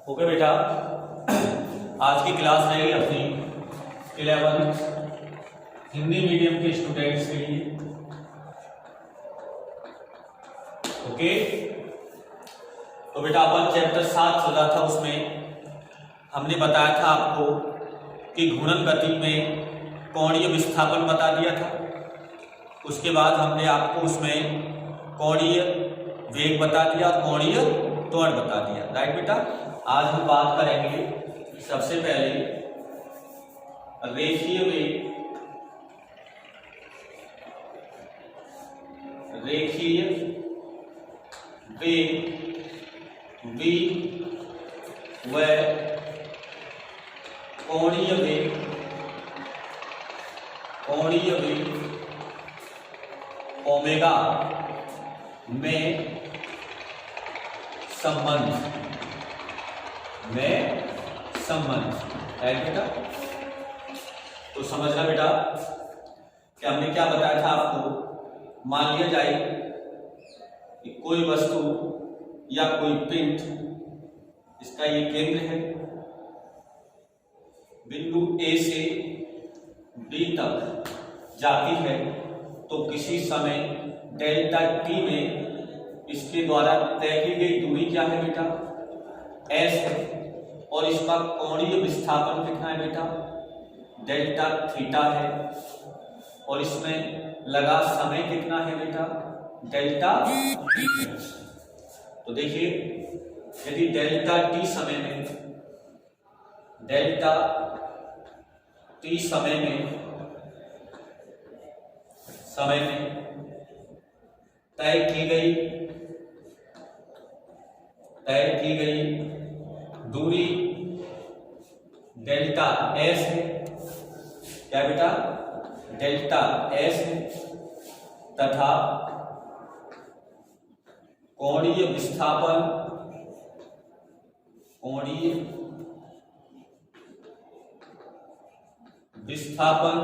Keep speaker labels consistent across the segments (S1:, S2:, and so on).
S1: Okay बेटा, आज की क्लास रहेगी अपनी 11th हिंदी मीडियम के स्टूडेंट्स के लिए। ओके, तो बेटा अपन चैप्टर 7 चल रहा था, उसमें हमने बताया था आपको कि घूर्णन गति में कोणीय विस्थापन बता दिया था। उसके बाद हमने आपको उसमें कोणीय वेग बता दिया और कोणीय त्वरण बता दिया। राइट बेटा, आज हम बात करेंगे सबसे पहले रेखीय वेग, रेखीय वेग v व कोणीय वेग, कोणीय वेग ओमेगा में संबंध, में संबंध है बेटा। तो समझना बेटा कि हमने क्या बताया था आपको। मान लिया जाए कि कोई वस्तु या कोई पिंड, इसका ये केंद्र है, बिंदु A से B तक जाती है, तो किसी समय डेल्टा t में इसके द्वारा तय की गई दूरी क्या है बेटा, s है, और इसका कोणीय विस्थापन कितना है बेटा, डेल्टा थीटा है, और इसमें लगा समय कितना है बेटा, डेल्टा t। तो देखिए, यदि डेल्टा t समय में, डेल्टा t समय में तय की गई दूरी डेल्टा s है, क्या बेटा, डेल्टा s है, तथा कोणीय विस्थापन, कोणीय विस्थापन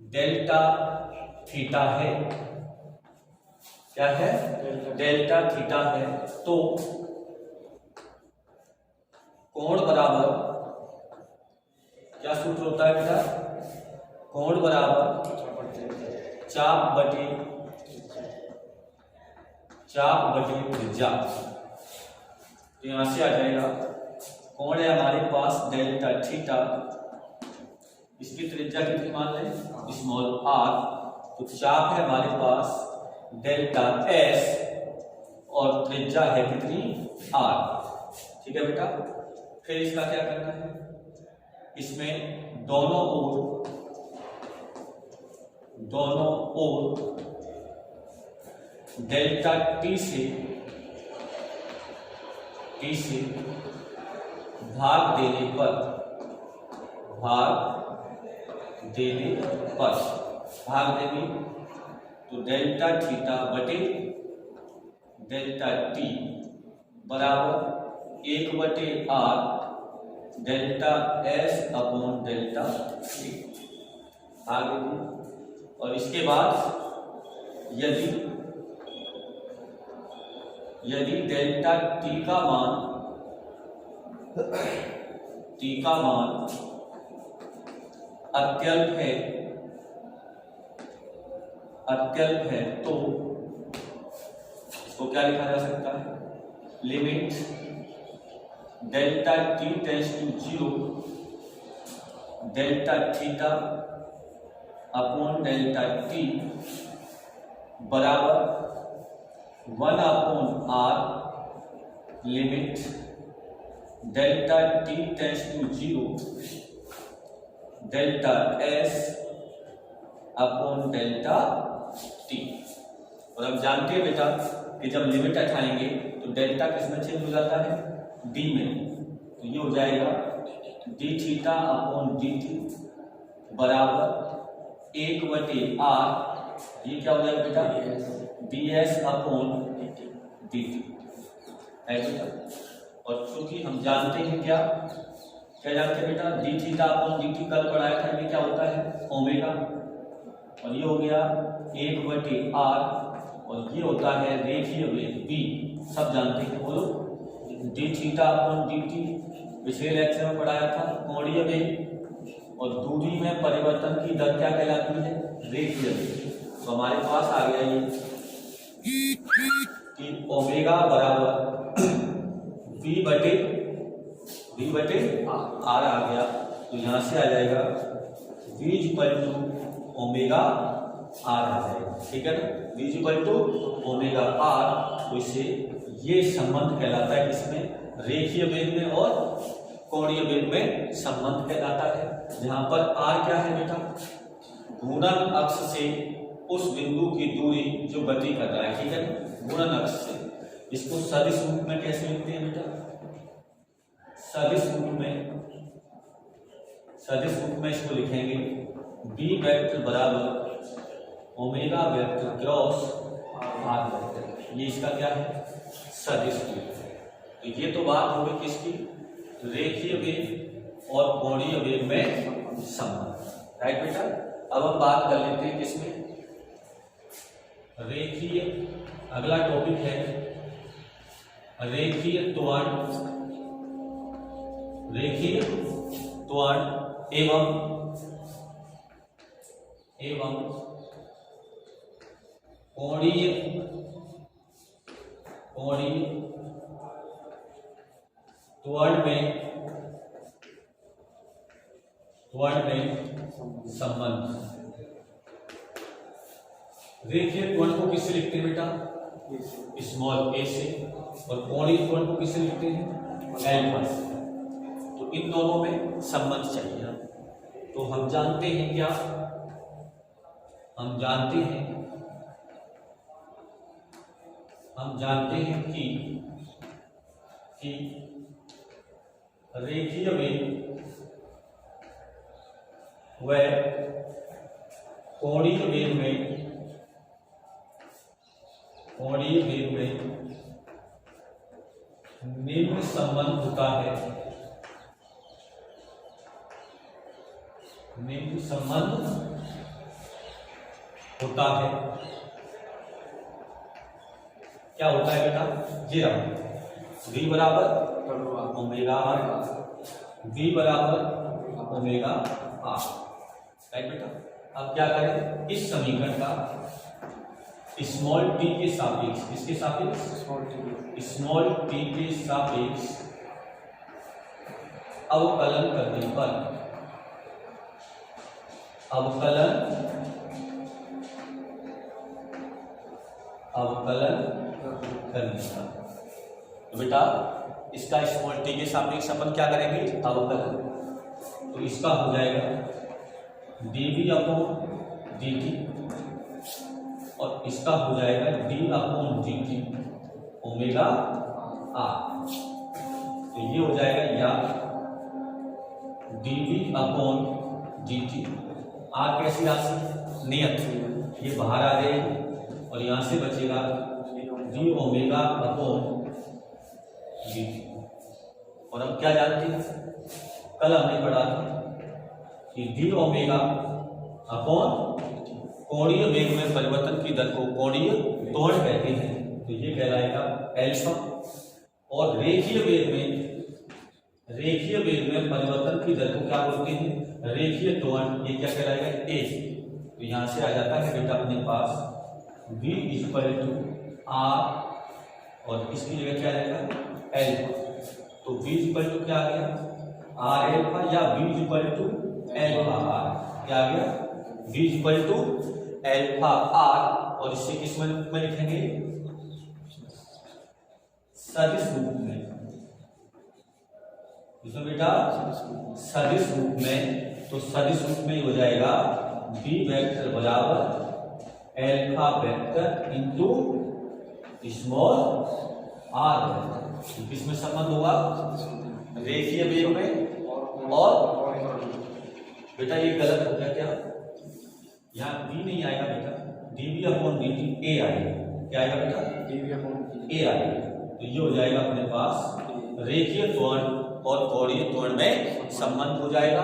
S1: डेल्टा थीटा है, क्या है, डेल्टा थीटा है। तो कोण बराबर, क्या सूत्र होता है बेटा, कोण बराबर चाप बटे त्रिज्या। तो यहां से आ जाएगा, कोण है हमारे पास डेल्टा थीटा, इसकी त्रिज्या कितनी मान लें, स्मॉल r, तो चाप है हमारे पास डेल्टा s और त्रिज्या है कितनी, r। ठीक है बेटा, फिर इसका क्या करना है, इसमें दोनों ओर डेल्टा t से भाग देने पर तो डेल्टा थीटा बटे डेल्टा t बराबर 1 बटे r delta s upon delta t आगे भी। और इसके बाद यदि डेल्टा t का मान अत्यल्प है तो इसको क्या लिखा जा सकता है, limit delta t tends to 0 delta theta upon delta t बराबर 1 upon r limit delta t tends to 0 delta s upon delta t। और हम जानते हैं बेटा कि जब लिमिट हटाएंगे तो डेल्टा किसमें चेंज हो जाता है, d में, तो ये हो जाएगा d थीटा अपॉन dt बराबर 1 बटे r, ये क्या हो जाएगा बेटा, ds अपॉन dt है बेटा। और चूंकि हम जानते हैं क्या क्या जानते हैं बेटा, D theta upon D T कल पढ़ाया था, ये क्या होता है ओमेगा, और ये हो गया 1/r, और ये होता है रेखीय वेग v, सब जानते हैं, बोलो D theta upon D T पिछले लेक्चर में पढ़ाया था कोणीय वेग, और दूरी में परिवर्तन की दर क्या कहलाती है, रेखीय वेग। तो हमारे पास आ गया ये कि ओमेगा बराबर v बटे r आ गया, तो यहां से आ जाएगा v equal to omega r आ जाएगा, ठीक है ना, v equal to omega r। तो इसे ये संबंध कहलाता है किसमें, रेखीय वेग में और कोणीय वेग में संबंध कहलाता है, जहां पर r क्या है बेटा, घूर्णन अक्ष से उस बिंदु की दूरी जो गति कर रहा है, ठीक है ना, घूर्णन अक्ष से। इसको सदिश रूप में कैसे लिखते हैं बेटा, सदिश रूप में इसको लिखेंगे b वेक्टर बराबर omega vector cross r vector, ये इसका क्या है, सदिश रूप। तो ये तो बात होगी किसकी, रेखीय वेग और कोणीय वेग में संबंध, राइट बेटा। अब हम बात कर लेते हैं किसमें, रेखीय, अगला टॉपिक है रेखीय त्वरण एवं कोणीय त्वरण में संबंध। रेखीय त्वरण को किससे लिखते हैं बेटा, स्मॉल a से, और कोणीय त्वरण को किससे लिखते हैं, एल्फा से। तो इन दोनों में संबंध चाहिए। तो हम जानते हैं क्या, हम जानते हैं कि रेखीय वेग व कोणीय वेग में निम्न संबंध होता है, क्या होता है बेटा, ये v बराबर ओमेगा r, v बराबर ओमेगा r, राइट बेटा। अब क्या करें, इस समीकरण का स्मॉल t के सापेक्ष, किसके सापेक्ष, स्मॉल t के सापेक्ष अवकलन करने पर, तो बेटा इसका स्मॉल t के सापेक्ष अपन क्या करेंगे, अवकलन। तो इसका हो जाएगा dv अपॉन dt, और इसका हो जाएगा d upon dt omega r। तो ये हो जाएगा या dv अपॉन dt, r कैसी राशि, नियत, ये बाहर आ जाएगी, और यहां से बचेगा d ओमेगा अपॉन dt। और हम क्या जानते हैं, कल हमने पढ़ा था कि d ओमेगा अपॉन कोणीय वेग में परिवर्तन की दर को कोणीय त्वरण कहते हैं, तो ये कहलाएगा एल्फा। और रेखीय वेग में परिवर्तन की दर को क्या बोलते हैं, रेखीय त्वरण, ये क्या कहलाएगा, a। तो यहां से आ जाता है बेटा अपने पास v इक्वल टू r, और इसकी जगह क्या आएगा, एल्फा। तो v इक्वल टू क्या आ गया, r एल्फा, या v equal to alpha r, क्या आ गया, v equal to alpha r। और इसे किस में लिखेंगे, सदिश रूप में, इसमें बेटा सदिश रूप में। तो सदिश रूप में हो जाएगा b वेक्टर बराबर alpha vector into small r vector. किसमें संबंध होगा, रेखीय वेग में। और बेटा ये गलत हो गया, क्या, यहाँ b नहीं आएगा बेटा, dv अपॉन dt a आएगा, क्या आएगा बेटा, dv अपॉन a आएगा। तो ये हो जाएगा अपने पास रेखीय त्वरण और कोणीय त्वरण में संबंध हो जाएगा।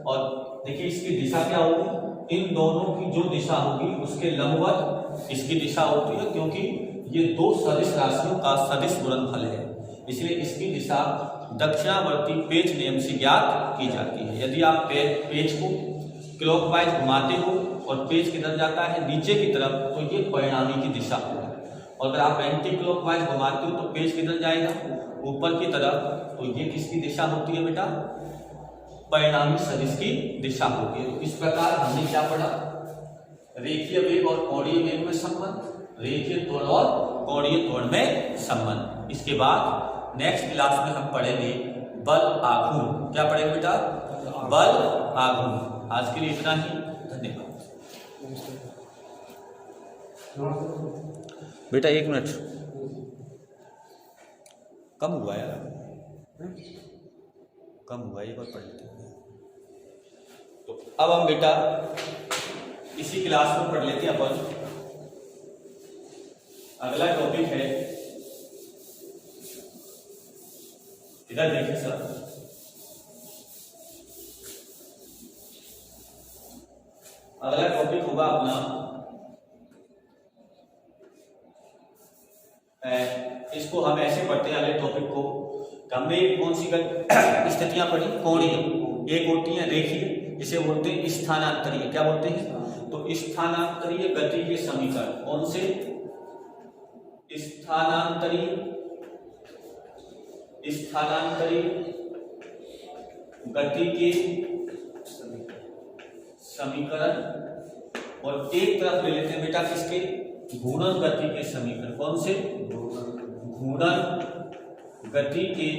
S1: और देखिए इसकी दिशा क्या होगी, इन दोनों की जो दिशा होगी उसके लंबवत इसकी दिशा होती है, क्योंकि ये दो सदिश राशियों का सदिश गुणनफल है, इसलिए इसकी दिशा दक्षिणावर्ती पेच नियम से ज्ञात की जाती है। यदि आप पेच को क्लॉकवाइज घुमाते हो और पेच किधर जाता है नीचे की तरफ, तो ये परिणामी की दिशा होगी। और अगर आप एंटी क्लॉकवाइज घुमाते हो तो पेच किधर जाएगा, ऊपर की तरफ, तो ये किसकी दिशा होती है बेटा, परिणामी सदिश की दिशा होती है। तो इस प्रकार हमने क्या पढ़ा, रेखीय वेग और कोणीय वेग में संबंध, रेखीय त्वरण और कोणीय त्वरण में संबंध। इसके बाद नेक्स्ट क्लास में हम पढ़ेंगे बल आघूर्ण। क्या पढ़ेंगे बेटा, बल आघूर्ण। आज के लिए इतना ही, धन्यवाद। बेटा 1 मिनट कम हुआ यार, कम हुआ, एक बार पढ़ लेते हैं। तो अब हम बेटा इसी क्लास में पढ़ लेते हैं अपन। अगला टॉपिक है, इधर देखिए सर, अगला टॉपिक होगा अपना, इसको हम ऐसे पढ़ते हैं अगले टॉपिक को। हमने कौन सी स्थितियां पढ़ी, कोणीय, एक होती है रेखीय, इसे बोलते हैं स्थानांतरीय। क्या बोलते हैं, तो स्थानांतरीय गति के समीकरण, कौन से, स्थानांतरीय गति के समीकरण। और एक तरफ ले लेते हैं बेटा किसके, घूर्णन गति के समीकरण। कौन से, घूर्णन गति के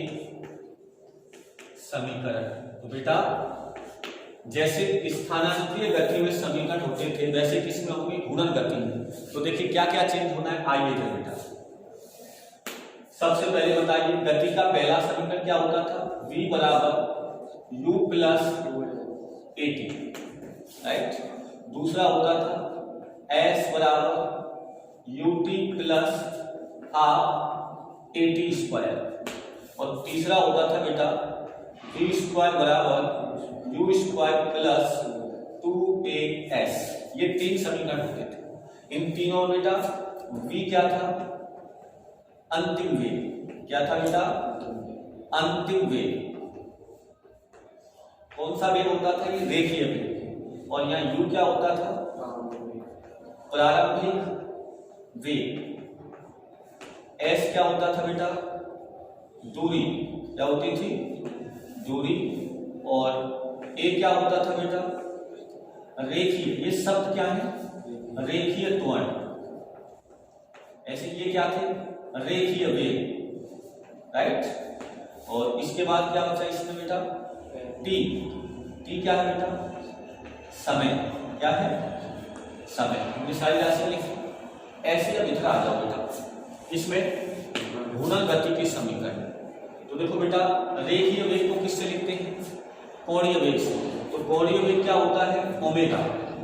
S1: समीकरण। तो बेटा जैसे स्थानांतरीय गति में समीकरण होते थे, वैसे किसमें होंगे, घूर्णन गति में। तो देखिए क्या क्या चेंज होना है, आइए तो बेटा सबसे पहले बताइए, गति का पहला समीकरण क्या होता था, v बराबर u प्लस at, राइट। दूसरा होता था s बराबर ut plus half at square. और तीसरा होता था बेटा v स्क्वायर बराबर u स्क्वायर प्लस 2as। ये 3 समीकरण होते थे। इन तीनों में बेटा v क्या था, अंतिम वेग। क्या था बेटा, अंतिम वेग। कौन सा वेग होता था, ये रेखीय वेग। और यहाँ u क्या होता था, प्रारंभिक वेग। s क्या होता था बेटा, दूरी, क्या होती थी, दूरी। और a क्या होता था बेटा, रेखीय। ये शब्द क्या है, रेखीय त्वरण। ऐसे ये क्या थे, रेखीय वेग, राइट। और इसके बाद क्या बचा इसमें बेटा, t क्या है बेटा, समय। क्या है, समय। हमने सारी राशि लिखी। ऐसे अब इधर आ जाओ बेटा, इसमें घूर्णन गति के समीकरण। तो देखो बेटा रेखीय वेग को किससे लिखते हैं, कोणीय वेग से। तो कोणीय वेग क्या होता है, ओमेगा।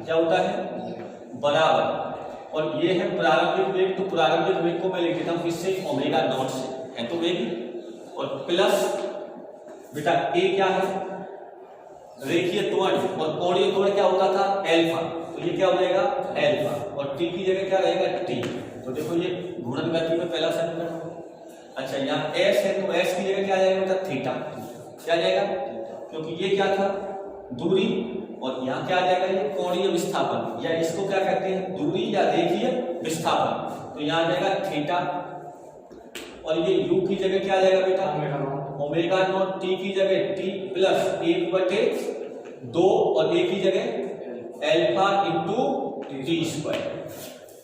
S1: क्या होता है, बराबर। और ये है प्रारंभिक वेग, तो प्रारंभिक वेग को मैं लिख देता हूं किससे, ओमेगा नॉट से, है तो वेग। और प्लस बेटा ए क्या है, रेखीय त्वरण। और कोणीय त्वरण क्या होता था, एल्फा। तो ये क्या हो जाएगा, एल्फा। और टी की जगह क्या रहेगा, टी। तो देखो ये घूर्णन गति में पहला समीकरण होगा। अच्छा यहाँ एस है, तो एस की जगह क्या आ जाएगा बेटा, थीटा। क्या आ जाएगा, क्योंकि ये क्या था, दूरी। और यहाँ क्या आ जाएगा, ये कोणीय विस्थापन, या इसको क्या कहते हैं, दूरी या रेखीय विस्थापन। तो यहाँ आ जाएगा थीटा। और ये u की जगह क्या आ जाएगा बेटा, ओमेगा नॉट। टी की जगह टी प्लस 1/2 और a की जगह एल्फा इंटू टी स्क्वायर।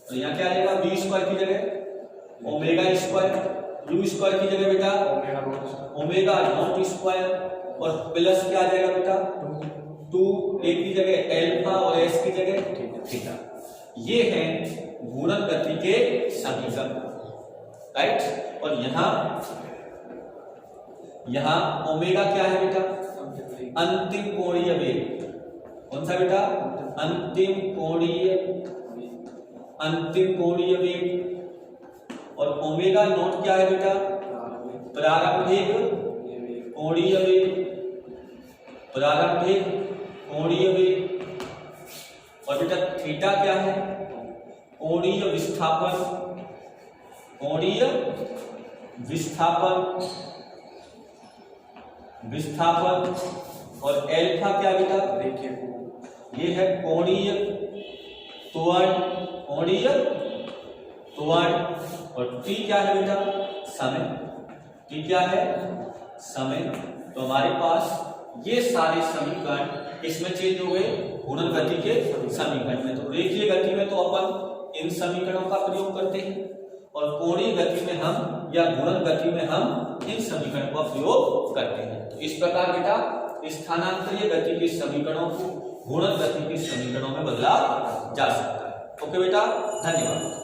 S1: तो यहाँ क्या आ जाएगा, v स्क्वायर की जगह ओमेगा स्क्वायर, u स्क्वायर की जगह बेटा ओमेगा नॉट स्क्वायर। और प्लस क्या आ जाएगा बेटा, 2 a की जगह एल्फा और s की जगह थीटा। ये है घूर्णन गति के समीकरण, राइट। और यहां ओमेगा क्या है बेटा, अंतिम कोणीय वेग। कौन सा बेटा, अंतिम कोणीय वेग। और ओमेगा नॉट क्या है बेटा, प्रारंभिक कोणीय वेग, प्रारंभिक कोणीय वेग, और बेटा थीटा क्या है? कोणीय विस्थापन, कोणीय विस्थापन, विस्थापन। और अल्फा क्या बेटा? देखिए ये है कोणीय त्वरण, कोणीय त्वरण। और टी क्या है बेटा? समय। टी क्या है? समय। तो हमारे पास ये सारे समीकरण इसमें चेंज हो गए गुणन गति के समीकरण में। तो रेखीय गति में तो अपन इन समीकरणों का प्रयोग करते हैं, और कोणीय गति में हम या गुणन गति में हम इन समीकरणों का प्रयोग करते हैं। तो इस प्रकार बेटा स्थानांतरीय गति के समीकरणों को गुणन गति के समीकरणों में बदला जा सकता है। ओके बेटा, धन्यवाद।